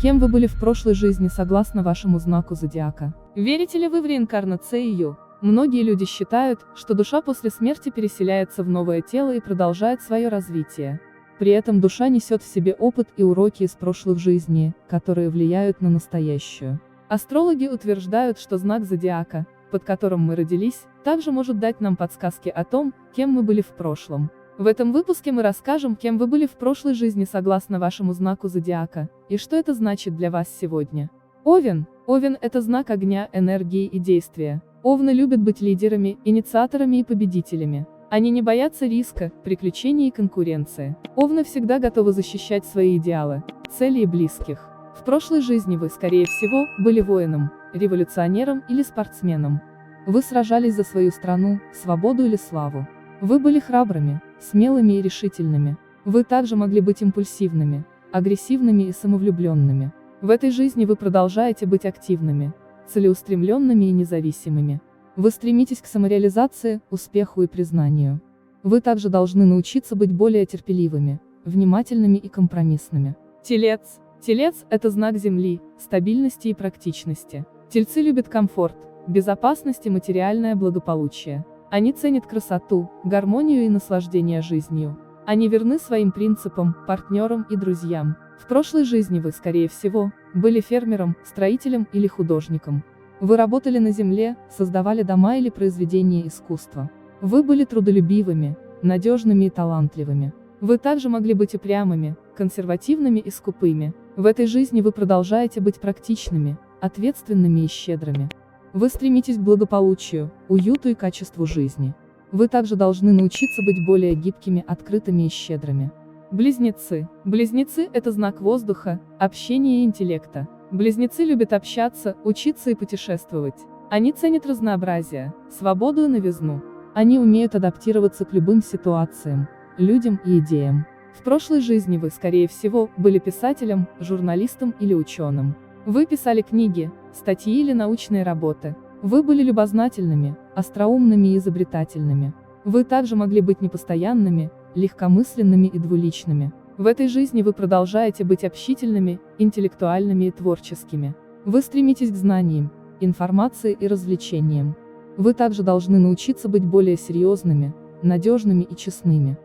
Кем вы были в прошлой жизни согласно вашему знаку зодиака? Верите ли вы в реинкарнацию? Многие люди считают, что душа после смерти переселяется в новое тело и продолжает свое развитие. При этом душа несет в себе опыт и уроки из прошлых жизней, которые влияют на настоящую. Астрологи утверждают, что знак зодиака, под которым мы родились, также может дать нам подсказки о том, кем мы были в прошлом. В этом выпуске мы расскажем, кем вы были в прошлой жизни согласно вашему знаку зодиака, и что это значит для вас сегодня. Овен. Овен – это знак огня, энергии и действия. Овны любят быть лидерами, инициаторами и победителями. Они не боятся риска, приключений и конкуренции. Овны всегда готовы защищать свои идеалы, цели и близких. В прошлой жизни вы, скорее всего, были воином, революционером или спортсменом. Вы сражались за свою страну, свободу или славу. Вы были храбрыми, смелыми и решительными. Вы также могли быть импульсивными, агрессивными и самовлюбленными. В этой жизни вы продолжаете быть активными, целеустремленными и независимыми. Вы стремитесь к самореализации, успеху и признанию. Вы также должны научиться быть более терпеливыми, внимательными и компромиссными. Телец. Телец – это знак Земли, стабильности и практичности. Тельцы любят комфорт, безопасность и материальное благополучие. Они ценят красоту, гармонию и наслаждение жизнью. Они верны своим принципам, партнерам и друзьям. В прошлой жизни вы, скорее всего, были фермером, строителем или художником. Вы работали на земле, создавали дома или произведения искусства. Вы были трудолюбивыми, надежными и талантливыми. Вы также могли быть упрямыми, консервативными и скупыми. В этой жизни вы продолжаете быть практичными, ответственными и щедрыми. Вы стремитесь к благополучию, уюту и качеству жизни. Вы также должны научиться быть более гибкими, открытыми и щедрыми. Близнецы. Близнецы – это знак воздуха, общения и интеллекта. Близнецы любят общаться, учиться и путешествовать. Они ценят разнообразие, свободу и новизну. Они умеют адаптироваться к любым ситуациям, людям и идеям. В прошлой жизни вы, скорее всего, были писателем, журналистом или ученым. Вы писали книги, статьи или научные работы. Вы были любознательными, остроумными и изобретательными. Вы также могли быть непостоянными, легкомысленными и двуличными. В этой жизни вы продолжаете быть общительными, интеллектуальными и творческими. Вы стремитесь к знаниям, информации и развлечениям. Вы также должны научиться быть более серьезными, надежными и честными.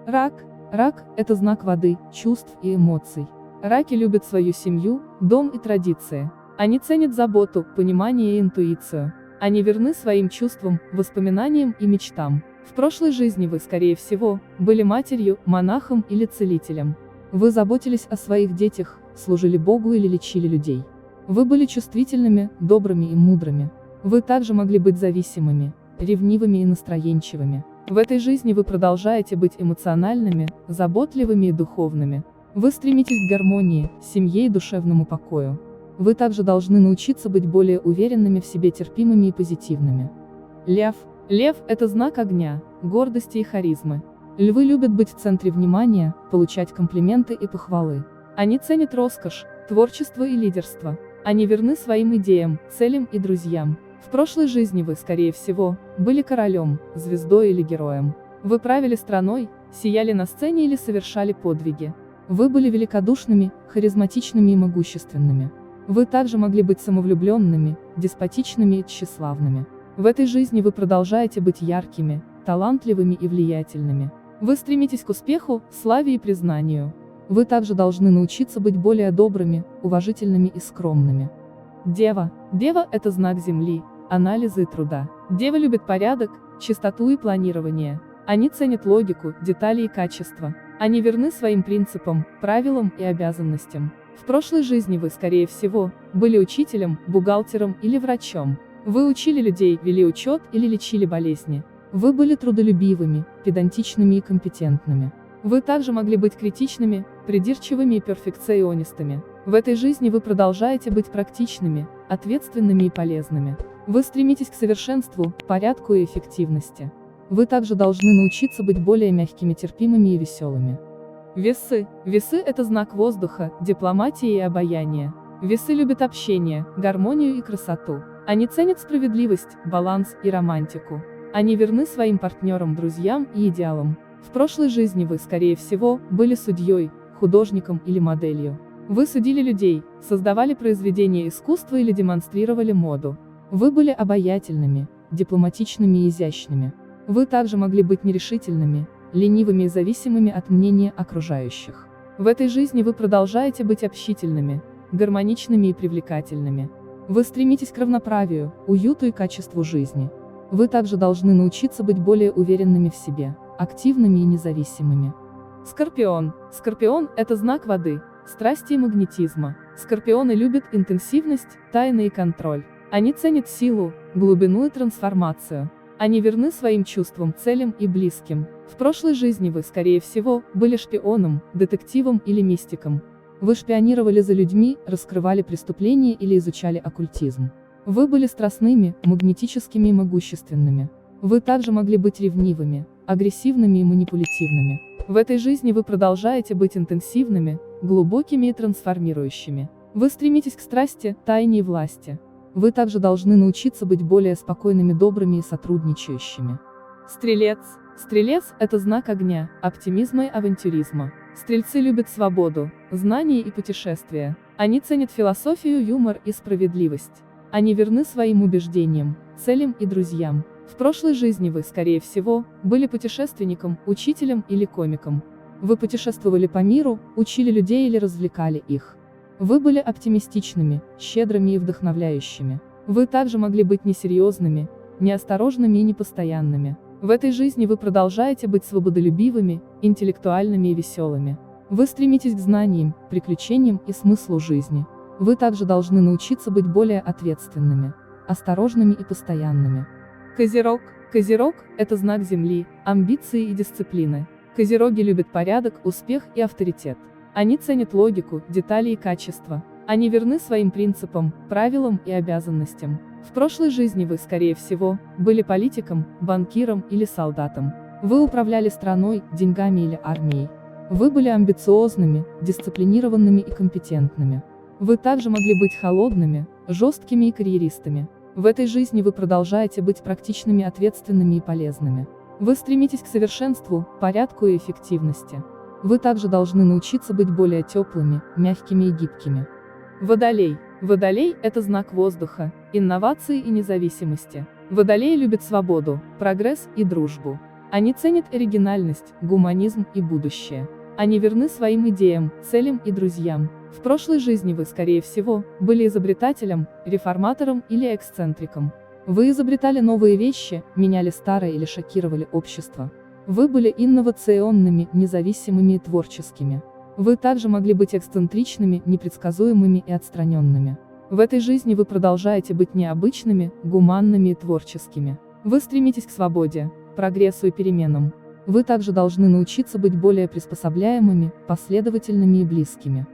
Рак. Рак – это знак воды, чувств и эмоций. Раки любят свою семью, дом и традиции. Они ценят заботу, понимание и интуицию. Они верны своим чувствам, воспоминаниям и мечтам. В прошлой жизни вы, скорее всего, были матерью, монахом или целителем. Вы заботились о своих детях, служили Богу или лечили людей. Вы были чувствительными, добрыми и мудрыми. Вы также могли быть зависимыми, ревнивыми и настроенчивыми. В этой жизни вы продолжаете быть эмоциональными, заботливыми и духовными. Вы стремитесь к гармонии, семье и душевному покою. Вы также должны научиться быть более уверенными в себе, терпимыми и позитивными. Лев. Лев – это знак огня, гордости и харизмы. Львы любят быть в центре внимания, получать комплименты и похвалы. Они ценят роскошь, творчество и лидерство. Они верны своим идеям, целям и друзьям. В прошлой жизни вы, скорее всего, были королем, звездой или героем. Вы правили страной, сияли на сцене или совершали подвиги. Вы были великодушными, харизматичными и могущественными. Вы также могли быть самовлюбленными, деспотичными и тщеславными. В этой жизни вы продолжаете быть яркими, талантливыми и влиятельными. Вы стремитесь к успеху, славе и признанию. Вы также должны научиться быть более добрыми, уважительными и скромными. Дева. Дева – это знак Земли, анализа и труда. Девы любят порядок, чистоту и планирование. Они ценят логику, детали и качество. Они верны своим принципам, правилам и обязанностям. В прошлой жизни вы, скорее всего, были учителем, бухгалтером или врачом. Вы учили людей, вели учет или лечили болезни. Вы были трудолюбивыми, педантичными и компетентными. Вы также могли быть критичными, придирчивыми и перфекционистами. В этой жизни вы продолжаете быть практичными, ответственными и полезными. Вы стремитесь к совершенству, порядку и эффективности. Вы также должны научиться быть более мягкими, терпимыми и веселыми. Весы. Весы – это знак воздуха, дипломатии и обаяния. Весы любят общение, гармонию и красоту. Они ценят справедливость, баланс и романтику. Они верны своим партнерам, друзьям и идеалам. В прошлой жизни вы, скорее всего, были судьей, художником или моделью. Вы судили людей, создавали произведения искусства или демонстрировали моду. Вы были обаятельными, дипломатичными и изящными. Вы также могли быть нерешительными, ленивыми и зависимыми от мнения окружающих. В этой жизни вы продолжаете быть общительными, гармоничными и привлекательными. Вы стремитесь к равноправию, уюту и качеству жизни. Вы также должны научиться быть более уверенными в себе, активными и независимыми. Скорпион. Скорпион – это знак воды, страсти и магнетизма. Скорпионы любят интенсивность, тайны и контроль. Они ценят силу, глубину и трансформацию. Они верны своим чувствам, целям и близким. В прошлой жизни вы, скорее всего, были шпионом, детективом или мистиком. Вы шпионировали за людьми, раскрывали преступления или изучали оккультизм. Вы были страстными, магнетическими и могущественными. Вы также могли быть ревнивыми, агрессивными и манипулятивными. В этой жизни вы продолжаете быть интенсивными, глубокими и трансформирующими. Вы стремитесь к страсти, тайне и власти. Вы также должны научиться быть более спокойными, добрыми и сотрудничающими. Стрелец. Стрелец – это знак огня, оптимизма и авантюризма. Стрельцы любят свободу, знания и путешествия. Они ценят философию, юмор и справедливость. Они верны своим убеждениям, целям и друзьям. В прошлой жизни вы, скорее всего, были путешественником, учителем или комиком. Вы путешествовали по миру, учили людей или развлекали их. Вы были оптимистичными, щедрыми и вдохновляющими. Вы также могли быть несерьезными, неосторожными и непостоянными. В этой жизни вы продолжаете быть свободолюбивыми, интеллектуальными и веселыми. Вы стремитесь к знаниям, приключениям и смыслу жизни. Вы также должны научиться быть более ответственными, осторожными и постоянными. Козерог. Козерог – это знак Земли, амбиции и дисциплины. Козероги любят порядок, успех и авторитет. Они ценят логику, детали и качество. Они верны своим принципам, правилам и обязанностям. В прошлой жизни вы, скорее всего, были политиком, банкиром или солдатом. Вы управляли страной, деньгами или армией. Вы были амбициозными, дисциплинированными и компетентными. Вы также могли быть холодными, жесткими и карьеристами. В этой жизни вы продолжаете быть практичными, ответственными и полезными. Вы стремитесь к совершенству, порядку и эффективности. Вы также должны научиться быть более теплыми, мягкими и гибкими. Водолей. Водолей – это знак воздуха, инноваций и независимости. Водолеи любят свободу, прогресс и дружбу. Они ценят оригинальность, гуманизм и будущее. Они верны своим идеям, целям и друзьям. В прошлой жизни вы, скорее всего, были изобретателем, реформатором или эксцентриком. Вы изобретали новые вещи, меняли старое или шокировали общество. Вы были инновационными, независимыми и творческими. Вы также могли быть эксцентричными, непредсказуемыми и отстраненными. В этой жизни вы продолжаете быть необычными, гуманными и творческими. Вы стремитесь к свободе, прогрессу и переменам. Вы также должны научиться быть более приспособляемыми, последовательными и близкими.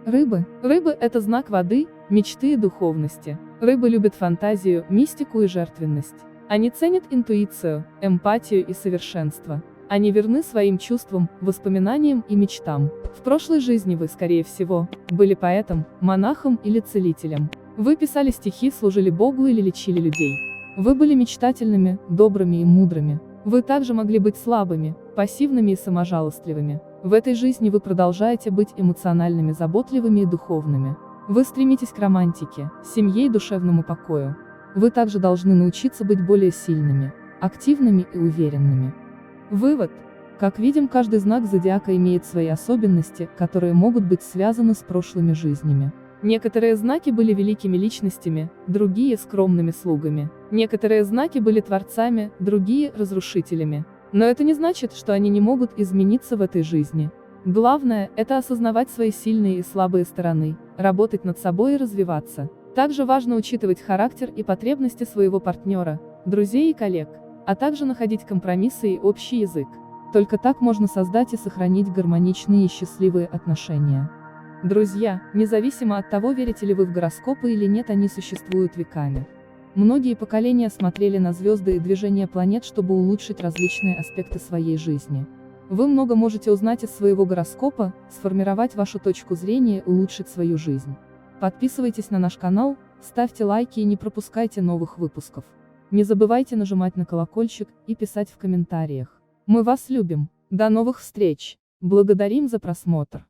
Рыбы. Рыбы – это знак воды, мечты и духовности. Рыбы любят фантазию, мистику и жертвенность. Они ценят интуицию, эмпатию и совершенство. Они верны своим чувствам, воспоминаниям и мечтам. В прошлой жизни вы, скорее всего, были поэтом, монахом или целителем. Вы писали стихи, служили Богу или лечили людей. Вы были мечтательными, добрыми и мудрыми. Вы также могли быть слабыми, пассивными и саможалостливыми. В этой жизни вы продолжаете быть эмоциональными, заботливыми и духовными. Вы стремитесь к романтике, семье и душевному покою. Вы также должны научиться быть более сильными, активными и уверенными. Вывод. Как видим, каждый знак зодиака имеет свои особенности, которые могут быть связаны с прошлыми жизнями. Некоторые знаки были великими личностями, другие – скромными слугами. Некоторые знаки были творцами, другие – разрушителями. Но это не значит, что они не могут измениться в этой жизни. Главное – это осознавать свои сильные и слабые стороны, работать над собой и развиваться. Также важно учитывать характер и потребности своего партнера, друзей и коллег, а также находить компромиссы и общий язык. Только так можно создать и сохранить гармоничные и счастливые отношения. Друзья, независимо от того, верите ли вы в гороскопы или нет, они существуют веками. Многие поколения смотрели на звезды и движения планет, чтобы улучшить различные аспекты своей жизни. Вы много можете узнать из своего гороскопа, сформировать вашу точку зрения и улучшить свою жизнь. Подписывайтесь на наш канал, ставьте лайки и не пропускайте новых выпусков. Не забывайте нажимать на колокольчик и писать в комментариях. Мы вас любим. До новых встреч. Благодарим за просмотр.